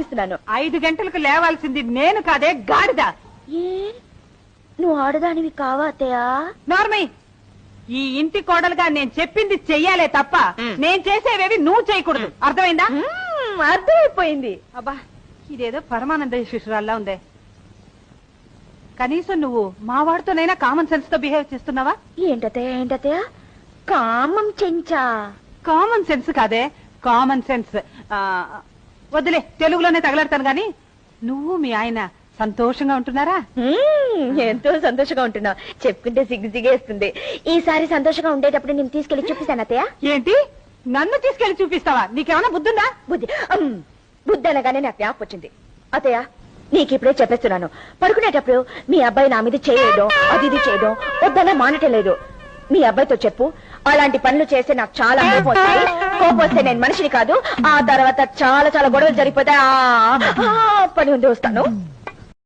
పాటిస్తున్నాను. 5 గంటలకు లేవాల్సింది నేను కాదే గాడిద. నువ్వు ఆడదానివి కావా అత్తయ్య? నార్మల్, ఈ ఇంటి కోడలుగా నేను చెప్పింది చెయ్యాలే తప్ప నేను చేసేవేవి నువ్వు చేయకూడదు. అర్థమైందా? అర్థమైపోయింది. అబ్బా, ఇదేదో పరమానంద శిశురాల్లా ఉందే. కనీసం నువ్వు మా వాడితోనైనా కామన్ సెన్స్ తో బిహేవ్ చేస్తున్నావా? ఏంటత్తయ్య కామం చెంచా? కామన్ సెన్స్ కాదే, కామన్ సెన్స్. వద్దులే, తెలుగులోనే తగలడతాను గాని నువ్వు మీ ఆయన సంతోషంగా ఉంటున్నారా? ఎంతో సంతోషంగా ఉంటున్నా. చెప్పుకుంటే సిగ్గుసిగేస్తుంది. ఈసారి సంతోషంగా ఉండేటప్పుడు నేను తీసుకెళ్లి చూపిస్తాను అత్తయ్య. ఏంటి, నన్ను తీసుకెళ్లి చూపిస్తావా? నీకేమైనా బుద్ధుందా? బుద్ధి అనగానే నాకు జ్ఞాపకం వచ్చింది. అత్తయ్య, నీకు ఇప్పుడే చెప్పేస్తున్నాను, పడుకునేటప్పుడు మీ అబ్బాయి నా మీద చేయడం అది ఇది చేయడం వద్దన్నా మానటం లేదు. మీ అబ్బాయితో చెప్పు, అలాంటి పనులు చేస్తే నాకు చాలా కోపం వస్తే నేను మనిషిని కాదు, ఆ తర్వాత చాలా చాలా గొడవలు జరిగిపోతే పని ఉంది, వస్తాను.